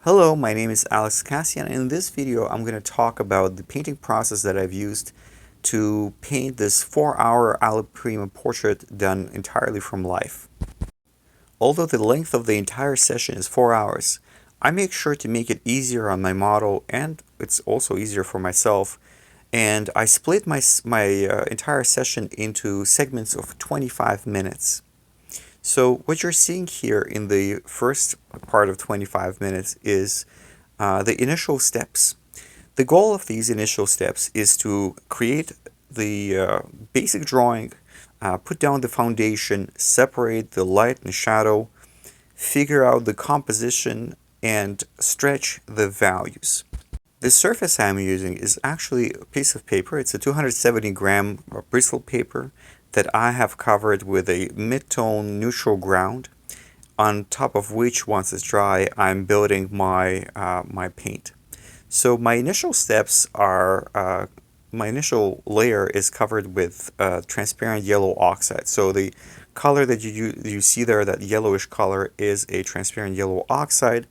Hello, my name is Alex Cassian, and in this video I'm going to talk about the painting process that I've used to paint this 4-hour alla prima portrait done entirely from life. Although the length of the entire session is 4 hours, I make sure to make it easier on my model, and it's also easier for myself, and I split my entire session into segments of 25 minutes. So what you're seeing here in the first part of 25 minutes is the initial steps. The goal of these initial steps is to create the basic drawing, put down the foundation, separate the light and shadow, figure out the composition, and stretch the values. The surface I'm using is actually a piece of paper. It's a 270-gram bristle paper that I have covered with a mid-tone neutral ground, on top of which, once it's dry, I'm building my paint. So my initial steps are, my initial layer is covered with transparent yellow oxide. So the color that you see there, that yellowish color, is a transparent yellow oxide.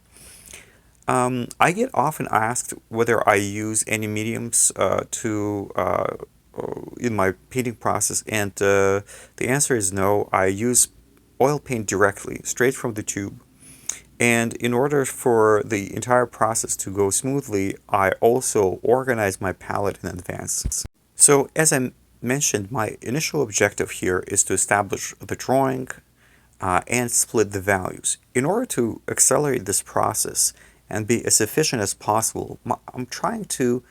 I get often asked whether I use any mediums in my painting process, and the answer is no. I use oil paint directly, straight from the tube. And in order for the entire process to go smoothly, I also organize my palette in advance. So as I mentioned, my initial objective here is to establish the drawing and split the values. In order to accelerate this process and be as efficient as possible, I'm trying to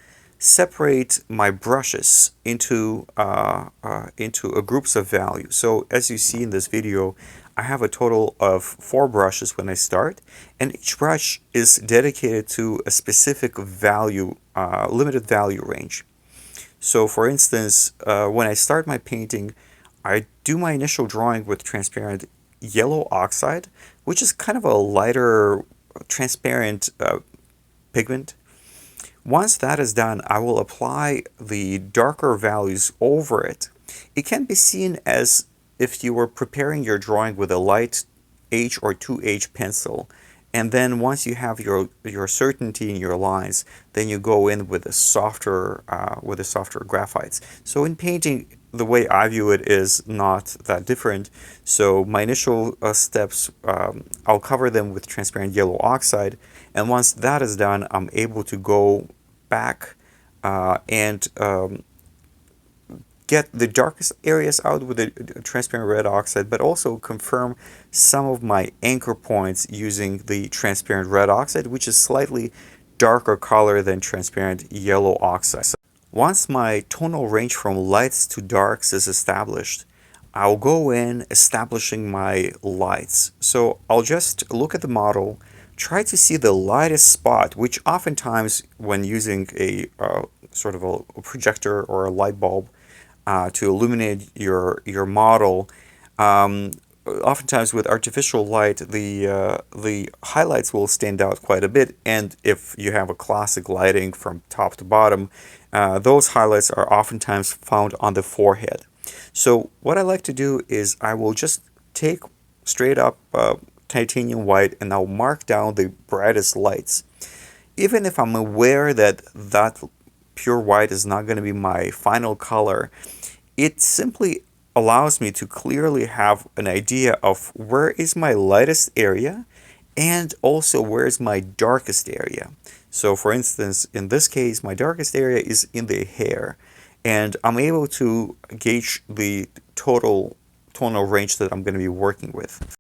separate my brushes into groups of values. So as you see in this video, I have a total of 4 brushes when I start, and each brush is dedicated to a specific value, limited value range. So for instance, when I start my painting, I do my initial drawing with transparent yellow oxide, which is kind of a lighter transparent pigment. Once that is done, I will apply the darker values over it. It can be seen as if you were preparing your drawing with a light H or 2H pencil, and then once you have your certainty in your lines, then you go in with a softer graphites. So in painting, the way I view it is not that different. So my initial steps, I'll cover them with transparent yellow oxide, and once that is done, I'm able to go back and get the darkest areas out with the transparent red oxide, but also confirm some of my anchor points using the transparent red oxide, which is slightly darker color than transparent yellow oxide. Once my tonal range from lights to darks is established, I'll go in establishing my lights. So I'll just look at the model, try to see the lightest spot, which oftentimes when using a sort of a projector or a light bulb to illuminate your model, oftentimes with artificial light, the highlights will stand out quite a bit, and if you have a classic lighting from top to bottom, those highlights are oftentimes found on the forehead. So what I like to do is I will just take straight up titanium white and I'll mark down the brightest lights. Even if I'm aware that that pure white is not going to be my final color, it simply allows me to clearly have an idea of where is my lightest area and also where is my darkest area. So for instance, in this case, my darkest area is in the hair, and I'm able to gauge the total tonal range that I'm going to be working with.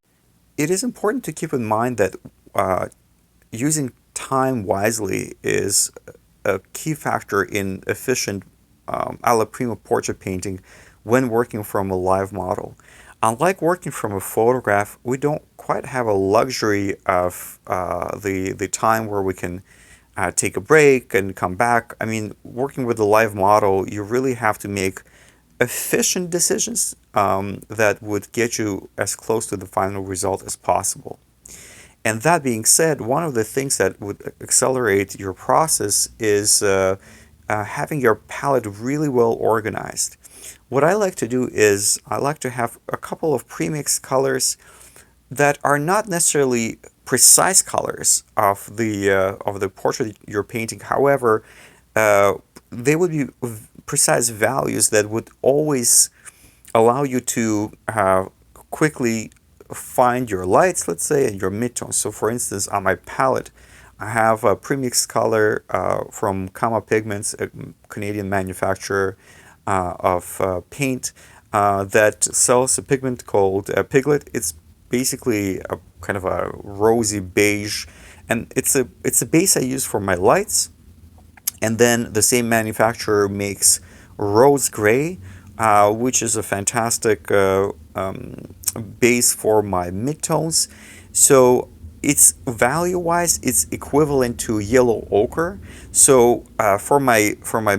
It is important to keep in mind that using time wisely is a key factor in efficient alla prima portrait painting when working from a live model. Unlike working from a photograph, we don't quite have a luxury of the time where we can take a break and come back. I mean, working with a live model, you really have to make efficient decisions that would get you as close to the final result as possible. And that being said, one of the things that would accelerate your process is having your palette really well organized. What I like to do is I like to have a couple of premixed colors that are not necessarily precise colors of the portrait you're painting. However, they would be precise values that would always allow you to quickly find your lights, let's say, and your midtones. So for instance, on my palette, I have a premixed color from Kama Pigments, a Canadian manufacturer of paint that sells a pigment called Piglet. It's basically a kind of a rosy beige, and it's a base I use for my lights. And then the same manufacturer makes rose gray, which is a fantastic base for my midtones. So it's value-wise, it's equivalent to yellow ochre. So for my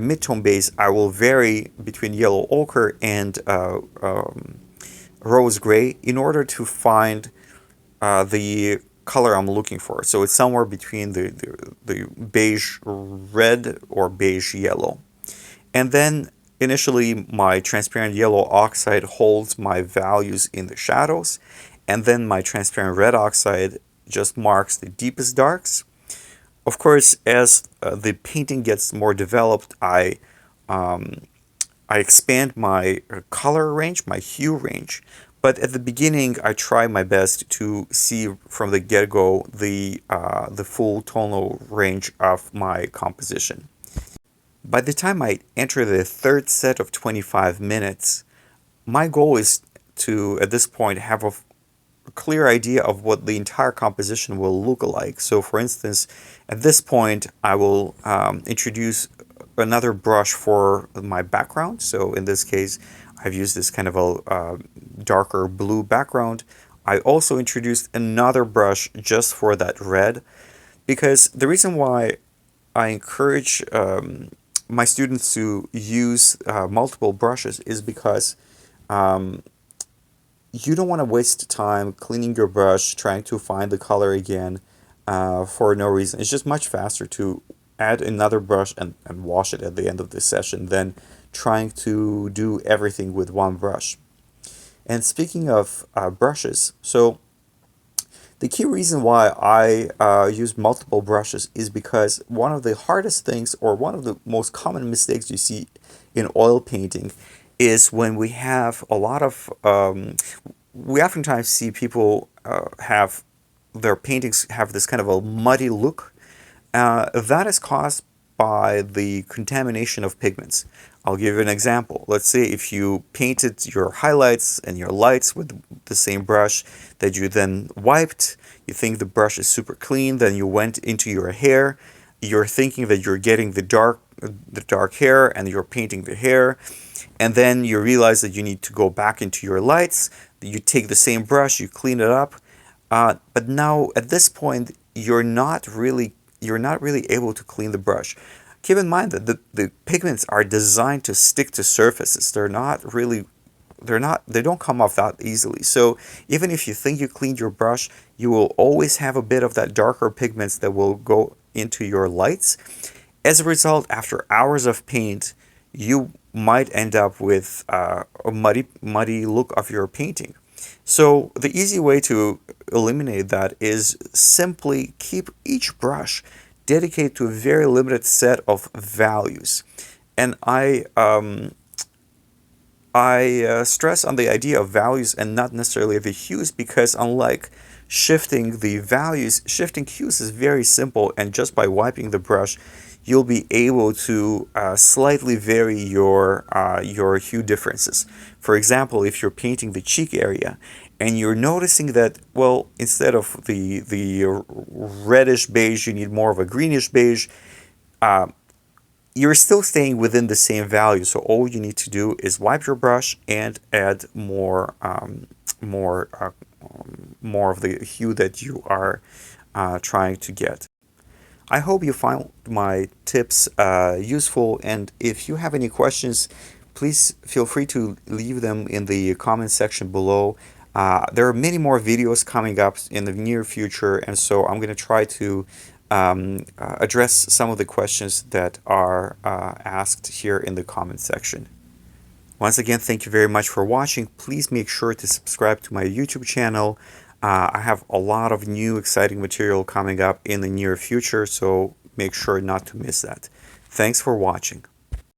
midtone base, I will vary between yellow ochre and rose gray in order to find the color I'm looking for. So it's somewhere between the beige red or beige yellow. And then initially my transparent yellow oxide holds my values in the shadows, and then my transparent red oxide just marks the deepest darks. Of course, as the painting gets more developed, I expand my color range, my hue range. But at the beginning, I try my best to see from the get-go the full tonal range of my composition. By the time I enter the third set of 25 minutes, my goal is to, at this point, have a clear idea of what the entire composition will look like. So for instance, at this point, I will introduce another brush for my background. So in this case, I've used this kind of a darker blue background. I also introduced another brush just for that red, because the reason why I encourage my students to use multiple brushes is because you don't want to waste time cleaning your brush, trying to find the color again for no reason. It's just much faster to add another brush and wash it at the end of the session than trying to do everything with one brush. And speaking of brushes, so the key reason why I use multiple brushes is because one of the hardest things, or one of the most common mistakes you see in oil painting, is when we have a lot of, we oftentimes see people have their paintings have this kind of a muddy look. That is caused by the contamination of pigments. I'll give you an example. Let's say if you painted your highlights and your lights with the same brush that you then wiped, you think the brush is super clean, then you went into your hair, you're thinking that you're getting the dark hair and you're painting the hair, and then you realize that you need to go back into your lights, you take the same brush, you clean it up, but now at this point you're not really able to clean the brush. Keep in mind that the pigments are designed to stick to surfaces. They don't come off that easily. So even if you think you cleaned your brush, you will always have a bit of that darker pigments that will go into your lights. As a result, after hours of paint, you might end up with a muddy look of your painting. So the easy way to eliminate that is simply keep each brush dedicated to a very limited set of values. And I stress on the idea of values and not necessarily the hues, because unlike shifting the values, shifting hues is very simple, and just by wiping the brush, you'll be able to slightly vary your hue differences. For example, if you're painting the cheek area and you're noticing that, well, instead of the reddish beige, you need more of a greenish beige, you're still staying within the same value. So all you need to do is wipe your brush and add more of the hue that you are trying to get. I hope you found my tips useful, and if you have any questions, please feel free to leave them in the comment section below. There are many more videos coming up in the near future, and so I'm going to try to address some of the questions that are asked here in the comment section. Once again, thank you very much for watching. Please make sure to subscribe to my YouTube channel. I have a lot of new exciting material coming up in the near future, so make sure not to miss that. Thanks for watching.